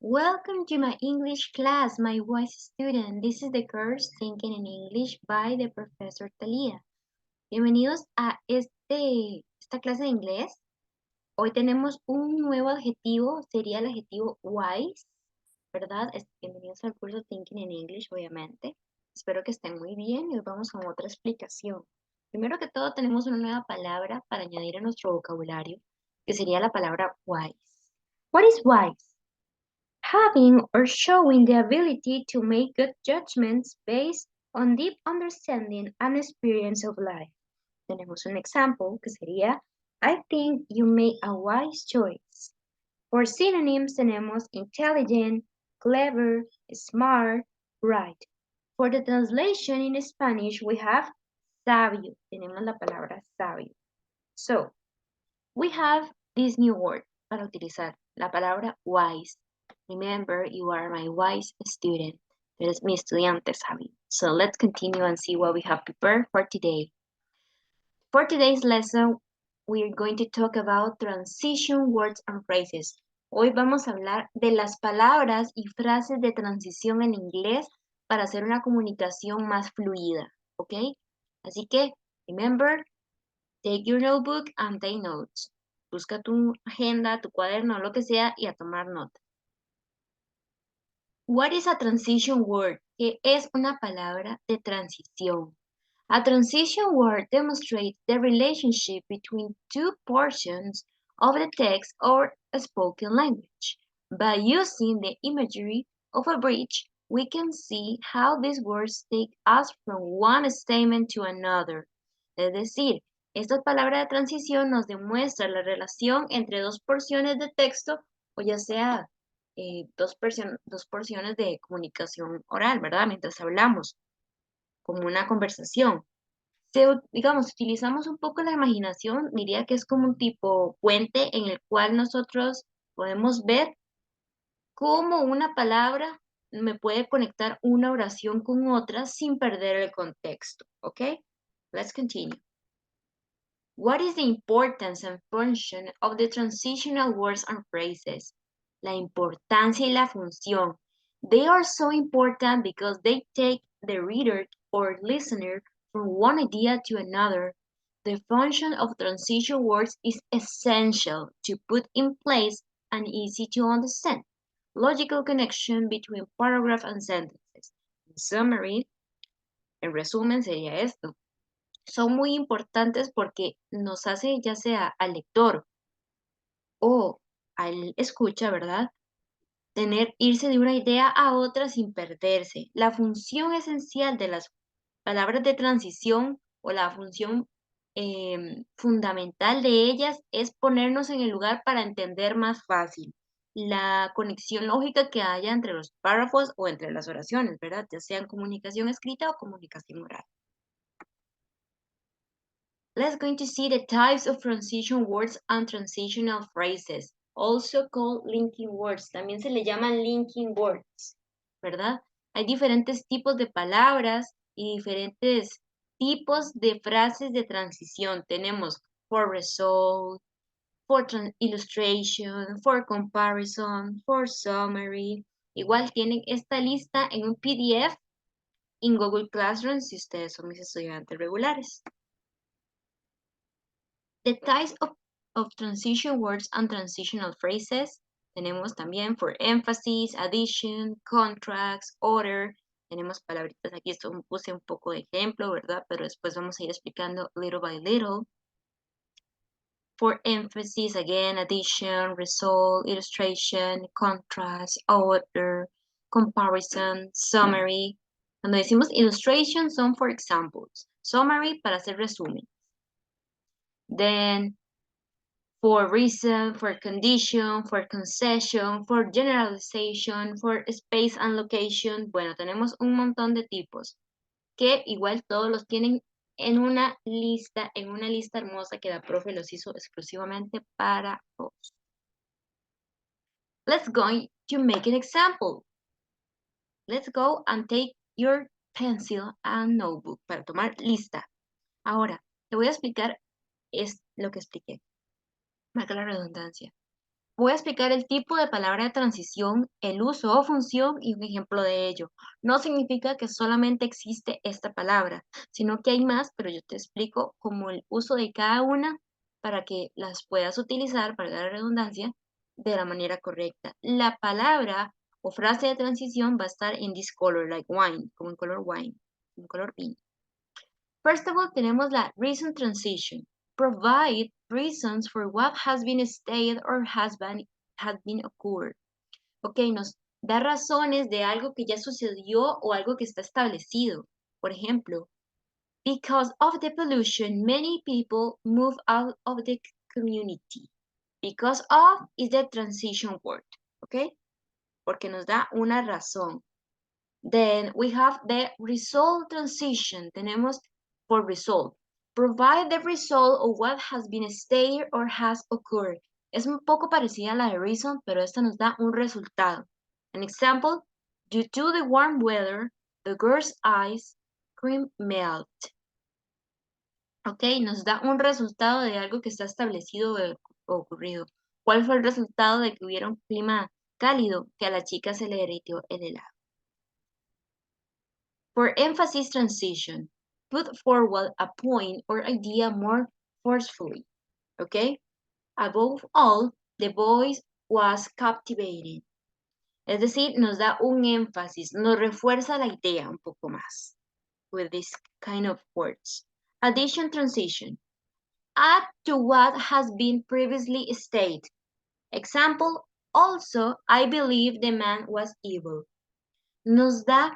Welcome to my English class, my wise student. This is the course Thinking in English by the Professor Talia. Bienvenidos a esta clase de inglés. Hoy tenemos un nuevo adjetivo, sería el adjetivo wise, ¿verdad? Bienvenidos al curso Thinking in English, obviamente. Espero que estén muy bien y hoy vamos con otra explicación. Primero que todo, tenemos una nueva palabra para añadir a nuestro vocabulario, que sería la palabra wise. What is wise? Having or showing the ability to make good judgments based on deep understanding and experience of life. Tenemos un ejemplo que sería, I think you made a wise choice. For synonyms tenemos intelligent, clever, smart, right. For the translation in Spanish we have sabio. Tenemos la palabra sabio. So, we have this new word para utilizar, la palabra wise. Remember, you are my wise student. Tú eres mi estudiante sabio. So let's continue and see what we have prepared for today. For today's lesson, we are going to talk about transition words and phrases. Hoy vamos a hablar de las palabras y frases de transición en inglés para hacer una comunicación más fluida, ¿ok? Así que, remember, take your notebook and take notes. Busca tu agenda, tu cuaderno, lo que sea, y a tomar nota. What is a transition word? ¿Qué es una palabra de transición? A transition word demonstrates the relationship between two portions of the text or a spoken language. By using the imagery of a bridge, we can see how these words take us from one statement to another. Es decir, esta palabra de transición nos demuestra la relación entre dos porciones de texto o ya sea dos porciones de comunicación oral, ¿verdad? Mientras hablamos, como una conversación. Digamos, utilizamos un poco la imaginación, diría que es como un tipo puente en el cual nosotros podemos ver cómo una palabra me puede conectar una oración con otra sin perder el contexto, ¿ok? Let's continue. What is the importance and function of the transitional words and phrases? La importancia y la función. They are so important because they take the reader or listener from one idea to another. The function of transition words is essential to put in place an easy to understand logical connection between paragraph and sentences. In summary, en resumen sería esto. Son muy importantes porque nos hace ya sea al lector o al escucha, ¿verdad? Irse de una idea a otra sin perderse. La función esencial de las palabras de transición o la función fundamental de ellas es ponernos en el lugar para entender más fácil la conexión lógica que haya entre los párrafos o entre las oraciones, ¿verdad? Ya sean comunicación escrita o comunicación oral. Let's going to see the types of transition words and transitional phrases, also called linking words. También se le llaman linking words, ¿verdad? Hay diferentes tipos de palabras y diferentes tipos de frases de transición. Tenemos for result, for illustration, for comparison, for summary. Igual tienen esta lista en un PDF en Google Classroom si ustedes son mis estudiantes regulares. The types of transition words and transitional phrases. Tenemos también for emphasis, addition, contrast, order. Tenemos palabritas aquí, esto puse un poco de ejemplo, ¿verdad? Pero después vamos a ir explicando little by little. For emphasis, again, addition, result, illustration, contrast, order, comparison, summary. Cuando decimos illustration son for examples. Summary para hacer resumen. Then for reason, for condition, for concession, for generalization, for space and location. Bueno, tenemos un montón de tipos que igual todos los tienen en una lista hermosa que la profe los hizo exclusivamente para vos. Let's go to make an example. Let's go and take your pencil and notebook para tomar lista. Ahora, te voy a explicar lo que expliqué. Marca la redundancia. Voy a explicar el tipo de palabra de transición, el uso o función y un ejemplo de ello. No significa que solamente existe esta palabra, sino que hay más, pero yo te explico como el uso de cada una para que las puedas utilizar, para la redundancia, de la manera correcta. La palabra o frase de transición va a estar en this color, like wine, como en color wine, en color vino. First of all, tenemos la reason transition. Provide reasons for what has been stated or has been occurred. Ok, nos da razones de algo que ya sucedió o algo que está establecido. Por ejemplo, because of the pollution, many people move out of the community. Because of is the transition word. Ok, porque nos da una razón. Then we have the result transition. Tenemos for result. Provide the result of what has been stated or has occurred. Es un poco parecida a la de reason, pero esta nos da un resultado. An example, due to the warm weather, the girl's ice cream melt. Ok, nos da un resultado de algo que está establecido o ocurrido. ¿Cuál fue el resultado de que hubiera un clima cálido? Que a la chica se le derritió el helado. For emphasis transition, put forward a point or idea more forcefully. Okay? Above all, the voice was captivating. Es decir, nos da un énfasis, nos refuerza la idea un poco más with this kind of words. Addition transition. Add to what has been previously stated. Example, also, I believe the man was evil. Nos da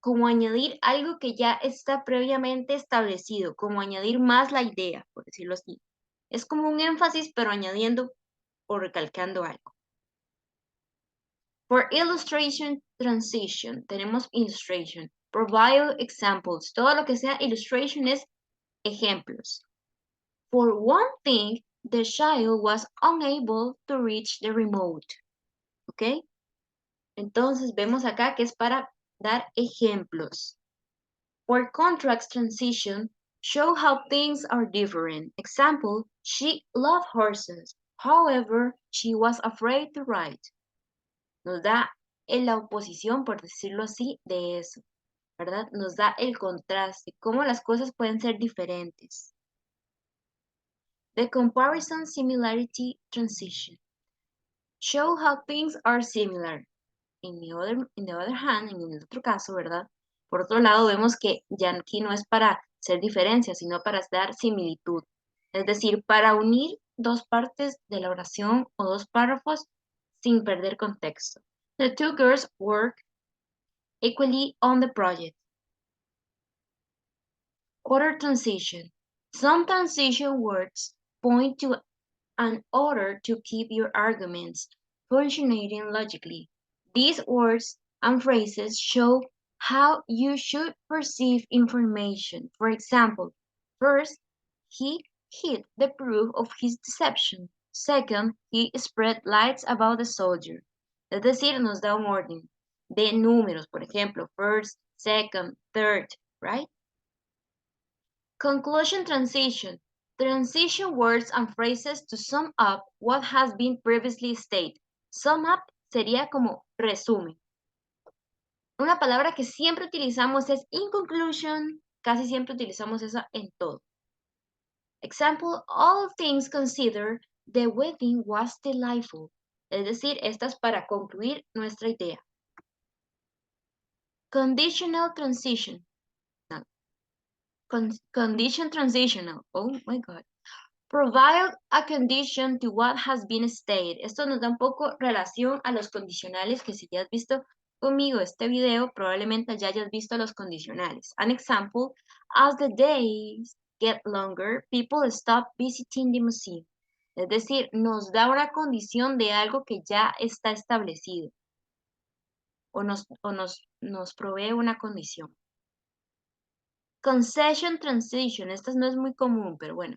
como añadir algo que ya está previamente establecido, como añadir más la idea, por decirlo así. Es como un énfasis, pero añadiendo o recalcando algo. For illustration transition, tenemos illustration. Provide examples. Todo lo que sea illustration es ejemplos. For one thing, the child was unable to reach the remote. ¿Ok? Entonces vemos acá que es para dar ejemplos. For contrast transition, show how things are different. Example, she loved horses. However, she was afraid to ride. Nos da en la oposición, por decirlo así, de eso, ¿verdad? Nos da el contraste, cómo las cosas pueden ser diferentes. The comparison similarity transition. Show how things are similar. In the other hand, en el otro caso, ¿verdad? Por otro lado, vemos que ya aquí no es para hacer diferencias, sino para dar similitud. Es decir, para unir dos partes de la oración o dos párrafos sin perder contexto. The two girls work equally on the project. Order transition. Some transition words point to an order to keep your arguments functioning logically. These words and phrases show how you should perceive information. For example, first, he hid the proof of his deception. Second, he spread lies about the soldier. Es decir, nos da un orden de números, por ejemplo, first, second, third, right? Conclusion transition. Transition words and phrases to sum up what has been previously stated. Sum up sería como resumen. Una palabra que siempre utilizamos es in conclusion. Casi siempre utilizamos esa en todo. Example, all things considered, the wedding was delightful. Es decir, esta es para concluir nuestra idea. Conditional transition. No. Condition transitional. Oh my God. Provide a condition to what has been stated. Esto nos da un poco relación a los condicionales, que si ya has visto conmigo este video, probablemente ya hayas visto los condicionales. An example, as the days get longer, people stop visiting the museum. Es decir, nos da una condición de algo que ya está establecido. O nos provee una condición. Concession transition. Esta no es muy común, pero bueno.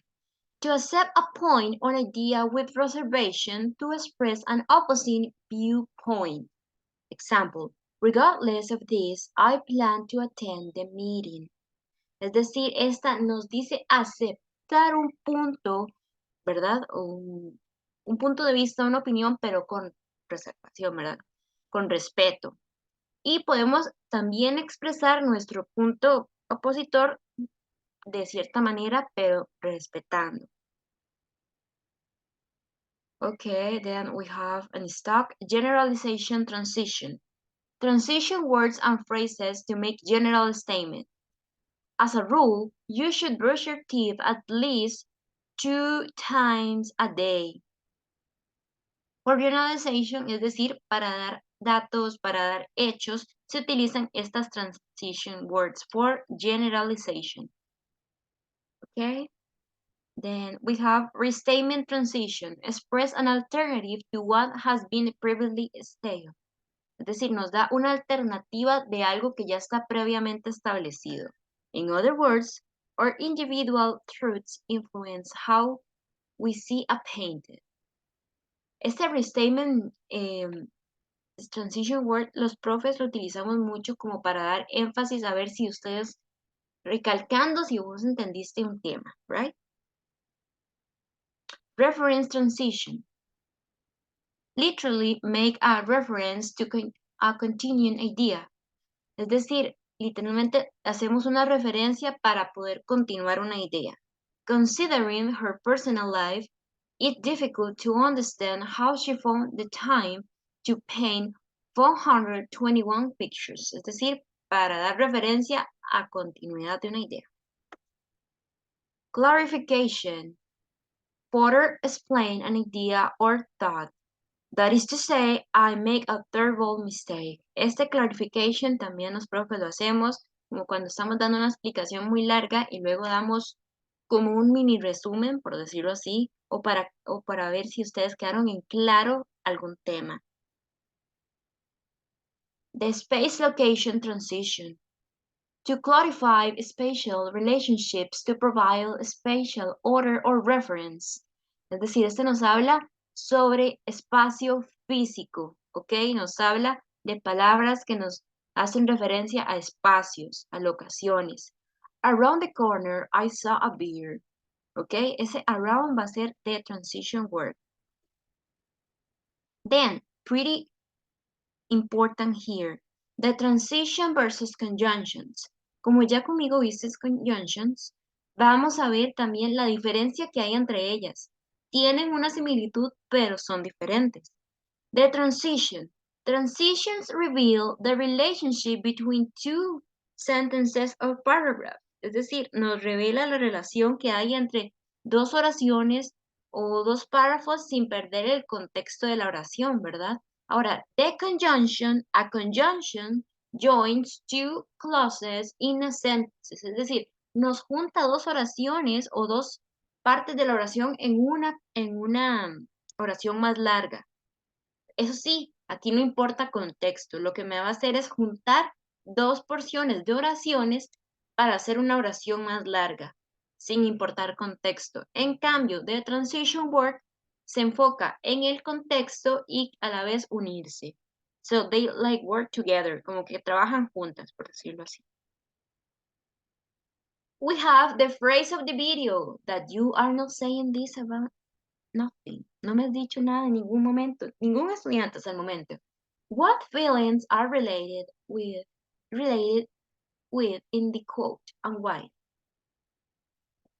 To accept a point or idea with reservation to express an opposite viewpoint. Example, regardless of this, I plan to attend the meeting. Es decir, esta nos dice aceptar un punto, ¿verdad? un punto de vista, una opinión, pero con reservación, ¿verdad? Con respeto. Y podemos también expresar nuestro punto opositor de cierta manera, pero respetando. Okay, then we have in stock generalization transition. Transition words and phrases to make general statements. As a rule, you should brush your teeth at least 2 times a day. For generalization, es decir, para dar datos, para dar hechos, se utilizan estas transition words for generalization. Okay? Then we have restatement transition. Express an alternative to what has been previously stated. Es decir, nos da una alternativa de algo que ya está previamente establecido. In other words, our individual truths influence how we see a painting. Este restatement transition word, los profes lo utilizamos mucho como para dar énfasis a ver si ustedes, recalcando si vos entendiste un tema, right? Reference transition. Literally make a reference to a continuing idea. Es decir, literalmente hacemos una referencia para poder continuar una idea. Considering her personal life, it's difficult to understand how she found the time to paint 421 pictures. Es decir, para dar referencia a continuidad de una idea. Clarification. Further explain an idea or thought. That is to say, I make a terrible mistake. Este clarification también los profes lo hacemos como cuando estamos dando una explicación muy larga y luego damos como un mini resumen, por decirlo así, o para ver si ustedes quedaron en claro algún tema. The space location transition. To clarify spatial relationships to provide spatial order or reference. Es decir, este nos habla sobre espacio físico, ¿ok? Nos habla de palabras que nos hacen referencia a espacios, a locaciones. Around the corner, I saw a bear, ¿ok? Ese around va a ser the transition word. Then, pretty important here, the transition versus conjunctions. Como ya conmigo viste conjunctions, vamos a ver también la diferencia que hay entre ellas. Tienen una similitud, pero son diferentes. The transition. Transitions reveal the relationship between two sentences or paragraphs. Es decir, nos revela la relación que hay entre dos oraciones o dos párrafos sin perder el contexto de la oración, ¿verdad? Ahora, the conjunction, a conjunction joins two clauses in a sentence. Es decir, nos junta dos oraciones o dos partes de la oración en una oración más larga. Eso sí, aquí no importa contexto. Lo que me va a hacer es juntar dos porciones de oraciones para hacer una oración más larga, sin importar contexto. En cambio, the transition word se enfoca en el contexto y a la vez unirse. So they like work together, como que trabajan juntas, por decirlo así. We have the phrase of the video that you are not saying this about nothing. No me has dicho nada en ningún momento, ningún estudiante hasta el momento. What feelings are related with in the quote and why?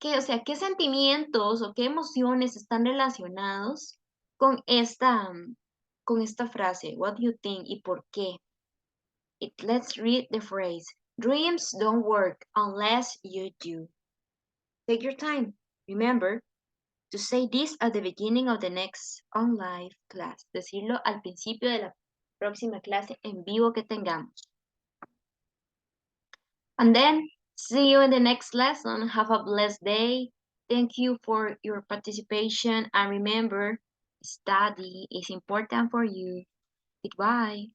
O sea, ¿qué sentimientos o qué emociones están relacionados con esta frase? What do you think y por qué? Let's read the phrase. Dreams don't work unless you do. Take your time. Remember to say this at the beginning of the next online class. Decirlo al principio de la próxima clase en vivo que tengamos. And then, see you in the next lesson. Have a blessed day. Thank you for your participation. And remember, study is important for you. Goodbye.